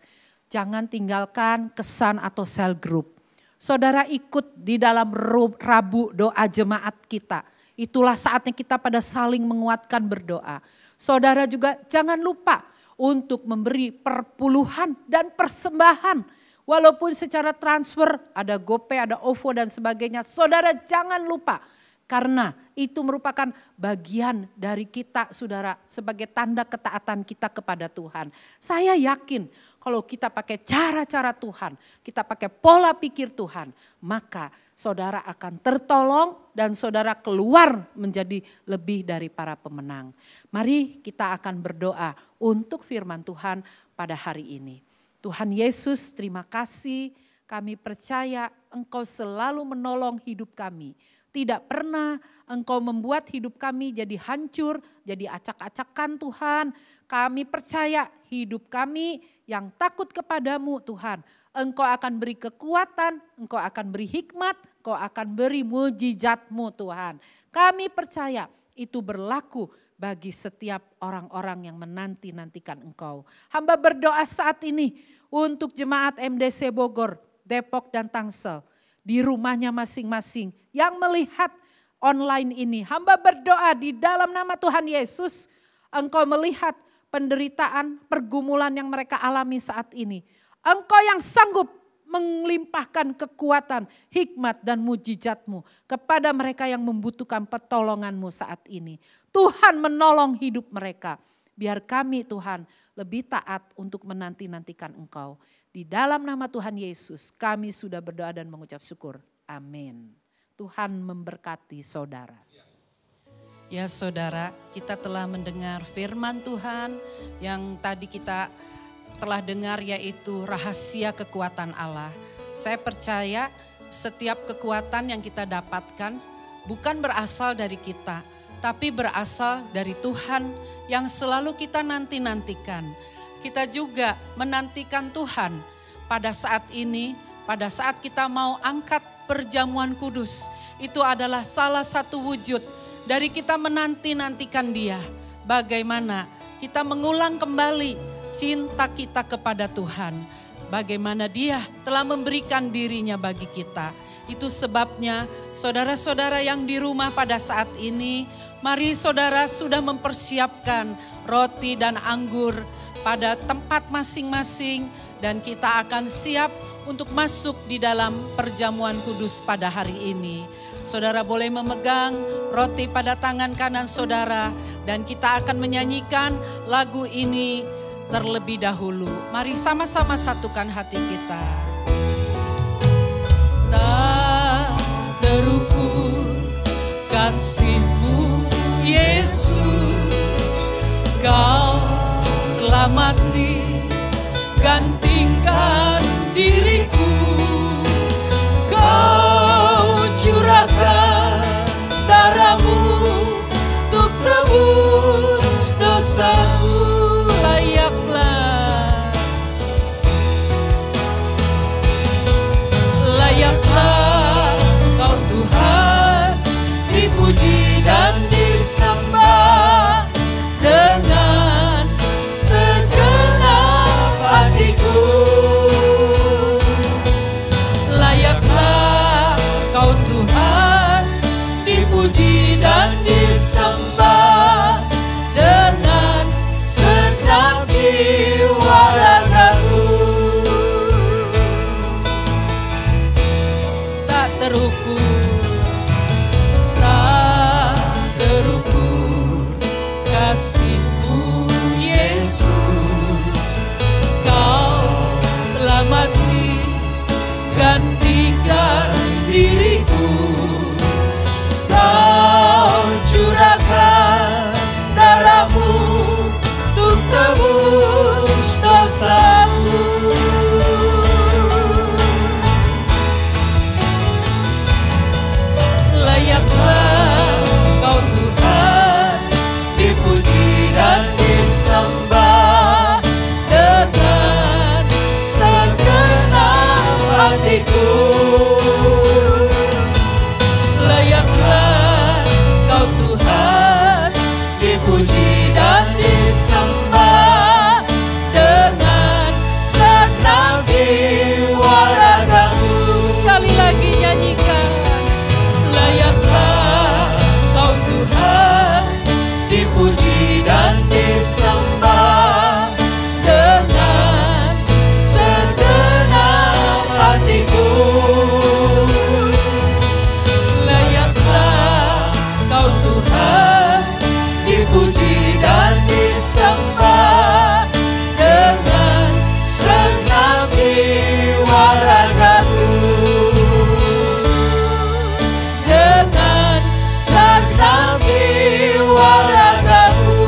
[SPEAKER 4] jangan tinggalkan kesan atau cell group. Saudara ikut di dalam Rabu doa jemaat kita. Itulah saatnya kita pada saling menguatkan berdoa. Saudara juga jangan lupa untuk memberi perpuluhan dan persembahan. Walaupun secara transfer ada GoPay, ada OVO dan sebagainya. Saudara jangan lupa. Karena itu merupakan bagian dari kita saudara sebagai tanda ketaatan kita kepada Tuhan. Saya yakin kalau kita pakai cara-cara Tuhan, kita pakai pola pikir Tuhan, maka saudara akan tertolong dan saudara keluar menjadi lebih dari para pemenang. Mari kita akan berdoa untuk firman Tuhan pada hari ini. Tuhan Yesus, terima kasih, kami percaya Engkau selalu menolong hidup kami. Tidak pernah Engkau membuat hidup kami jadi hancur, jadi acak-acakan Tuhan. Kami percaya hidup kami yang takut kepadamu Tuhan. Engkau akan beri kekuatan, Engkau akan beri hikmat, Engkau akan beri mujizat-Mu Tuhan. Kami percaya itu berlaku bagi setiap orang-orang yang menanti-nantikan Engkau. Hamba berdoa saat ini untuk jemaat MDC Bogor, Depok dan Tangsel. Di rumahnya masing-masing yang melihat online ini. Hamba berdoa di dalam nama Tuhan Yesus, Engkau melihat penderitaan, pergumulan yang mereka alami saat ini. Engkau yang sanggup melimpahkan kekuatan, hikmat dan mujizat-Mu kepada mereka yang membutuhkan pertolongan-Mu saat ini. Tuhan menolong hidup mereka. Biar kami Tuhan lebih taat untuk menanti-nantikan Engkau. Di dalam nama Tuhan Yesus kami sudah berdoa dan mengucap syukur. Amin. Tuhan memberkati saudara. Ya saudara, kita telah mendengar firman Tuhan yang tadi kita telah dengar, yaitu rahasia kekuatan Allah. Saya percaya setiap kekuatan yang kita dapatkan bukan berasal dari kita, tapi berasal dari Tuhan yang selalu kita nanti-nantikan. Kita juga menantikan Tuhan pada saat ini, pada saat kita mau angkat perjamuan kudus. Itu adalah salah satu wujud dari kita menanti-nantikan Dia. Bagaimana kita mengulang kembali cinta kita kepada Tuhan. Bagaimana Dia telah memberikan dirinya bagi kita. Itu sebabnya saudara-saudara yang di rumah pada saat ini, mari saudara sudah mempersiapkan roti dan anggur pada tempat masing-masing. Dan kita akan siap untuk masuk di dalam perjamuan kudus pada hari ini. Saudara boleh memegang roti pada tangan kanan saudara. Dan kita akan menyanyikan lagu ini terlebih dahulu. Mari sama-sama satukan hati kita. Tak terukur kasih-Mu Yesus, Kau telah mati gantikan diriku. Kau curahkan darah-Mu untuk tebus dosaku. Layaklah Kau Tuhan, dipuji dan disembah dengan segenap hatiku. Layaklah Kau Tuhan, dipuji dan disembah dengan segenap jiwa ragaku. Tak terukur kasih-Mu Yesus, Kau telah mati gantikan diriku. Kau curahkan darah-Mu untuk tebus dosaku. Layaklah Kau Tuhan, dipuji dan disembah dengan segenap hatiku. Layaklah Kau Tuhan, dipuji dan disembah dengan segenap jiwa ragaku. Sekali lagi nyanyikan. Layaklah Kau Tuhan, dipuji dan disembah dengan segenap hatiku. Layaklah Kau Tuhan, dipuji dan disembah dengan segenap jiwa ragaku. Dengan segenap jiwa ragaku,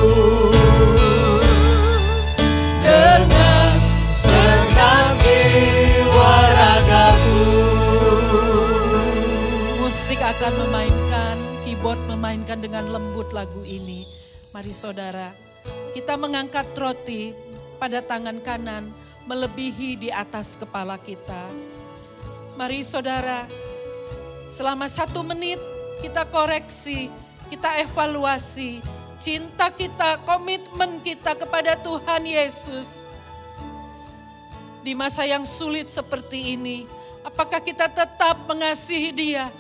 [SPEAKER 4] dengan segenap jiwa ragaku. Musik akan memainkan, keyboard memainkan dengan lembut lagu ini. Mari saudara, kita mengangkat roti pada tangan kanan, melebihi di atas kepala kita. Mari saudara, selama 1 menit kita koreksi, kita evaluasi cinta kita, komitmen kita kepada Tuhan Yesus. Di masa yang sulit seperti ini, apakah kita tetap mengasihi Dia?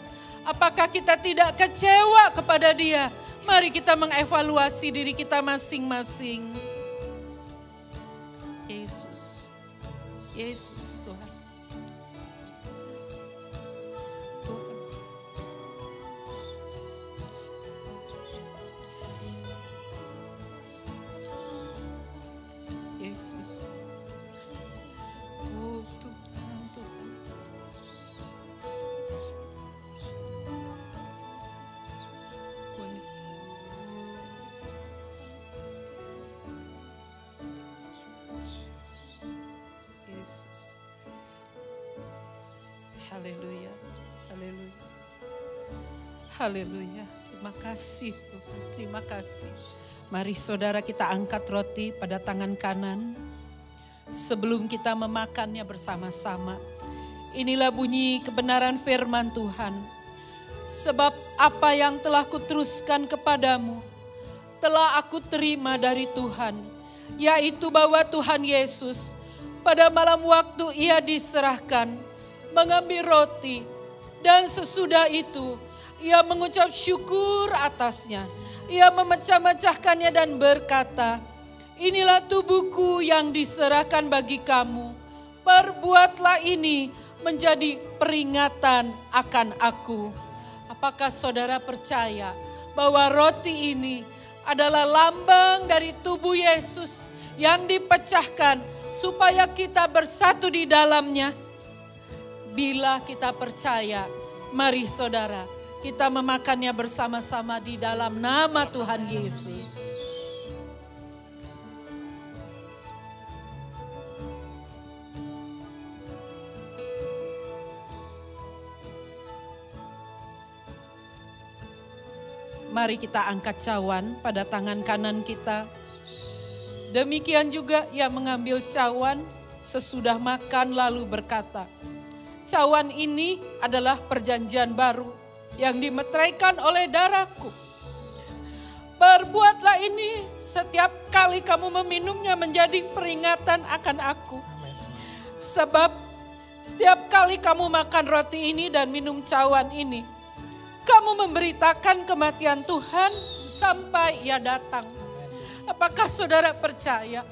[SPEAKER 4] Apakah kita tidak kecewa kepada Dia? Mari kita mengevaluasi diri kita masing-masing. Yesus, Yesus Tuhan. Yesus. Oh Tuhan, Tuhan. Yesus. Haleluya. Haleluya. Haleluya. Terima kasih Tuhan. Terima kasih. Mari saudara kita angkat roti pada tangan kanan. Sebelum kita memakannya bersama-sama. Inilah bunyi kebenaran firman Tuhan. Sebab apa yang telah kuteruskan kepadamu, telah aku terima dari Tuhan. Yaitu bahwa Tuhan Yesus pada malam waktu Ia diserahkan, mengambil roti. Dan sesudah itu Ia mengucap syukur atasnya. Ia memecah-mecahkannya dan berkata, inilah tubuhku yang diserahkan bagi kamu. Perbuatlah ini menjadi peringatan akan aku. Apakah saudara percaya bahwa roti ini adalah lambang dari tubuh Yesus yang dipecahkan supaya kita bersatu di dalamnya? Bila kita percaya, mari saudara, kita memakannya bersama-sama di dalam nama Tuhan Yesus. Mari kita angkat cawan pada tangan kanan kita. Demikian juga Ia mengambil cawan sesudah makan lalu berkata, cawan ini adalah perjanjian baru yang dimeteraikan oleh darahku. Perbuatlah ini setiap kali kamu meminumnya menjadi peringatan akan aku. Sebab setiap kali kamu makan roti ini dan minum cawan ini, kamu memberitakan kematian Tuhan sampai Ia datang. Apakah saudara percaya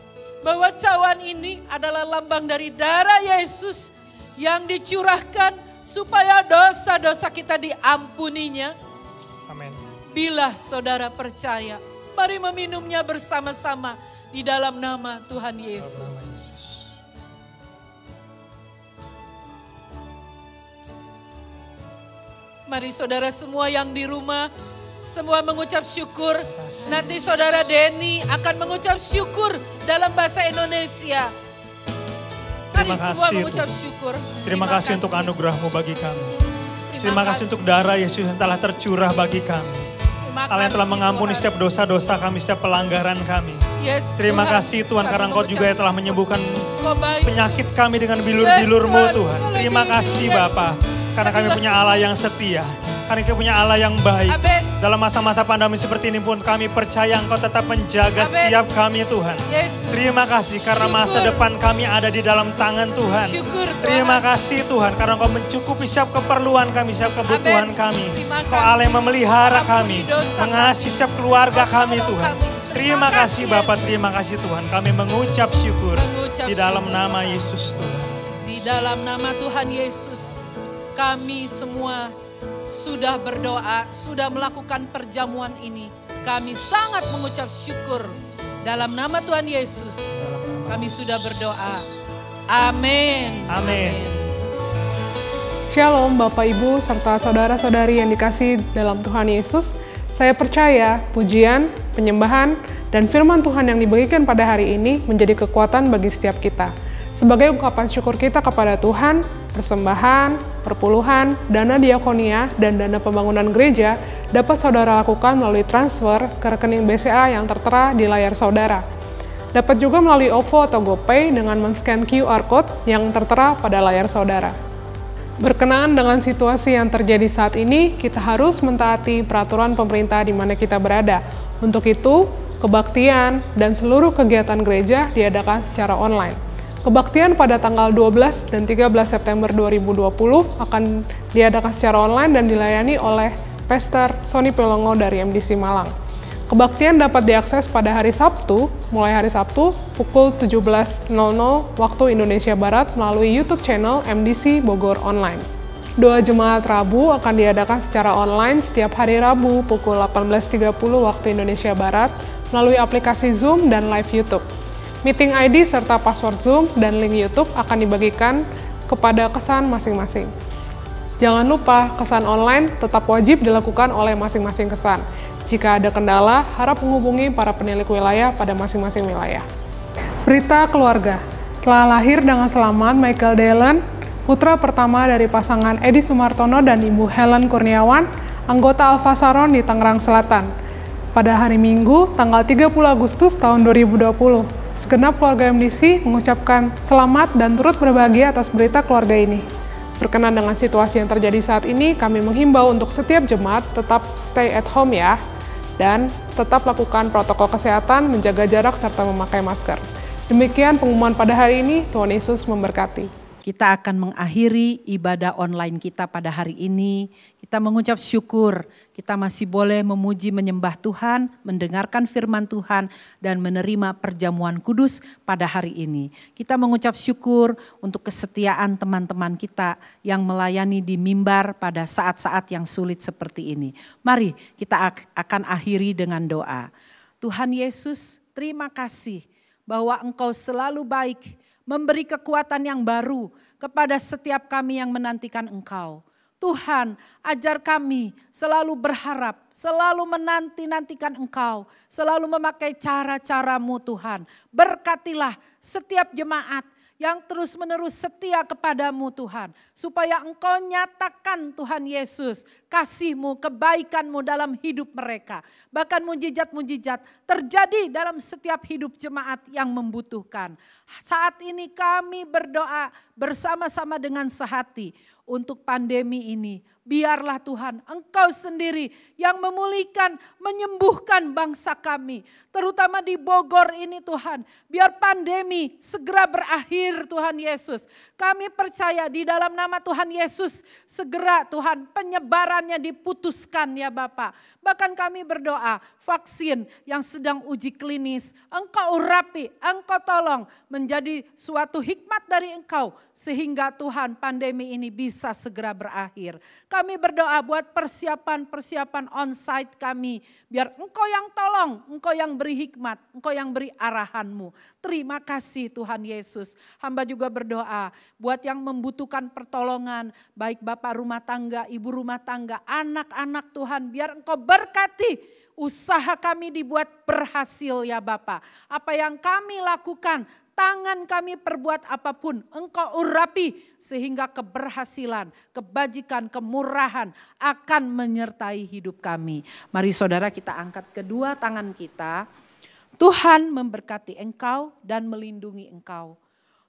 [SPEAKER 4] bahwa cawan ini adalah lambang dari darah Yesus yang dicurahkan supaya dosa-dosa kita diampuninya?
[SPEAKER 3] Amin.
[SPEAKER 4] Bila saudara percaya, mari meminumnya bersama-sama di dalam nama Tuhan Yesus. Mari saudara semua yang di rumah, semua mengucap syukur. Nanti saudara Denny akan mengucap syukur dalam bahasa Indonesia. Mari semua mengucap syukur.
[SPEAKER 3] Terima kasih untuk anugerah-Mu bagi kami. Terima kasih untuk darah Yesus yang telah tercurah bagi kami. Allah yang telah mengampuni setiap dosa-dosa kami, setiap pelanggaran kami. Terima kasih Tuhan karena Engkau juga yang telah menyembuhkan penyakit kami dengan bilur-bilur-Mu Tuhan. Terima kasih Bapa. Karena kami punya Allah yang setia. Karena kami punya Allah yang baik. Dalam masa-masa pandemi seperti ini pun kami percaya Engkau tetap menjaga setiap kami Tuhan. Terima kasih karena masa depan kami ada di dalam tangan Tuhan. Terima kasih Tuhan karena Engkau mencukupi setiap keperluan kami, setiap kebutuhan kami. Engkau Allah yang memelihara kami, mengasihi setiap keluarga kami Tuhan. Terima kasih Bapa, terima kasih Tuhan. Kami mengucap syukur di dalam nama Yesus Tuhan.
[SPEAKER 4] Di dalam nama Tuhan Yesus. Kami semua sudah berdoa, sudah melakukan perjamuan ini. Kami sangat mengucap syukur. Dalam nama Tuhan Yesus, kami sudah berdoa. Amin.
[SPEAKER 3] Amin.
[SPEAKER 1] Shalom Bapak Ibu serta saudara-saudari yang dikasihi dalam Tuhan Yesus. Saya percaya pujian, penyembahan, dan firman Tuhan yang dibagikan pada hari ini menjadi kekuatan bagi setiap kita. Sebagai ungkapan syukur kita kepada Tuhan, persembahan, perpuluhan, dana diakonia, dan dana pembangunan gereja dapat saudara lakukan melalui transfer ke rekening BCA yang tertera di layar saudara. Dapat juga melalui OVO atau GoPay dengan men-scan QR Code yang tertera pada layar saudara. Berkenaan dengan situasi yang terjadi saat ini, kita harus mentaati peraturan pemerintah di mana kita berada, Untuk itu, kebaktian dan seluruh kegiatan gereja diadakan secara online. Kebaktian pada tanggal 12 dan 13 September 2020 akan diadakan secara online dan dilayani oleh Pastor Sony Pelongo dari MDC Malang. Kebaktian dapat diakses pada hari Sabtu, mulai hari Sabtu pukul 17.00 waktu Indonesia Barat melalui YouTube channel MDC Bogor Online. Doa jemaat Rabu akan diadakan secara online setiap hari Rabu pukul 18.30 waktu Indonesia Barat melalui aplikasi Zoom dan live YouTube. Meeting ID serta password Zoom dan link YouTube akan dibagikan kepada kesan masing-masing. Jangan lupa, kesan online tetap wajib dilakukan oleh masing-masing kesan. Jika ada kendala, harap menghubungi para penilik wilayah pada masing-masing wilayah. Berita keluarga. Telah lahir dengan selamat Michael Dallon, putra pertama dari pasangan Edi Sumartono dan Ibu Helen Kurniawan, anggota Alfa Saron di Tangerang Selatan. Pada hari Minggu, tanggal 30 Agustus tahun 2020, segenap keluarga MDC mengucapkan selamat dan turut berbahagia atas berita keluarga ini. Berkenan dengan situasi yang terjadi saat ini, kami menghimbau untuk setiap jemaat tetap stay at home ya, dan tetap lakukan protokol kesehatan, menjaga jarak, serta memakai masker. Demikian pengumuman pada hari ini, Tuhan Yesus memberkati.
[SPEAKER 4] Kita akan mengakhiri ibadah online kita pada hari ini. Kita mengucap syukur, kita masih boleh memuji menyembah Tuhan, mendengarkan firman Tuhan, dan menerima perjamuan kudus pada hari ini. Kita mengucap syukur untuk kesetiaan teman-teman kita yang melayani di mimbar pada saat-saat yang sulit seperti ini. Mari kita akan akhiri dengan doa. Tuhan Yesus, terima kasih bahwa Engkau selalu baik, memberi kekuatan yang baru kepada setiap kami yang menantikan Engkau. Tuhan, ajar kami selalu berharap, selalu menanti-nantikan Engkau, selalu memakai cara-cara-Mu Tuhan. Berkatilah setiap jemaat yang terus-menerus setia kepadamu Tuhan. Supaya Engkau nyatakan Tuhan Yesus, kasih-Mu, kebaikan-Mu dalam hidup mereka. Bahkan mujizat-mujizat terjadi dalam setiap hidup jemaat yang membutuhkan. Saat ini kami berdoa bersama-sama dengan sehati untuk pandemi ini. Biarlah Tuhan Engkau sendiri yang memulihkan, menyembuhkan bangsa kami. Terutama di Bogor ini Tuhan. Biar pandemi segera berakhir Tuhan Yesus. Kami percaya di dalam nama Tuhan Yesus segera Tuhan penyebarannya diputuskan ya Bapa. Bahkan kami berdoa vaksin yang sedang uji klinis Engkau urapi, Engkau tolong menjadi suatu hikmat dari Engkau. Sehingga Tuhan pandemi ini bisa segera berakhir. Kami berdoa buat persiapan-persiapan onsite kami. Biar Engkau yang tolong, Engkau yang beri hikmat, Engkau yang beri arahan-Mu. Terima kasih Tuhan Yesus. Hamba juga berdoa buat yang membutuhkan pertolongan. Baik bapak rumah tangga, ibu rumah tangga, anak-anak Tuhan. Biar Engkau berkati usaha kami dibuat berhasil ya Bapa. Apa yang kami lakukan, tangan kami perbuat apapun, Engkau urapi sehingga keberhasilan, kebajikan, kemurahan akan menyertai hidup kami. Mari saudara kita angkat kedua tangan kita. Tuhan memberkati engkau dan melindungi engkau.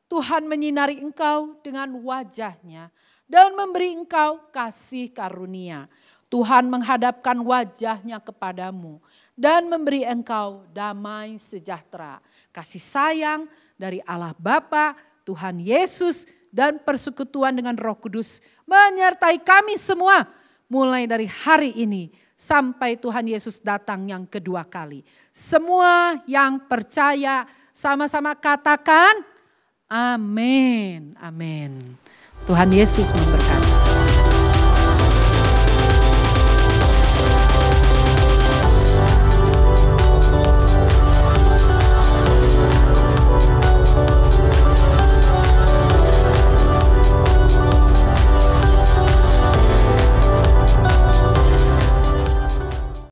[SPEAKER 4] Tuhan menyinari engkau dengan wajah-Nya dan memberi engkau kasih karunia. Tuhan menghadapkan wajah-Nya kepadamu dan memberi engkau damai sejahtera. Kasih sayang dari Allah Bapa, Tuhan Yesus, dan persekutuan dengan Roh Kudus menyertai kami semua mulai dari hari ini sampai Tuhan Yesus datang yang kedua kali. Semua yang percaya sama-sama katakan amin. Amin. Tuhan Yesus memberkati.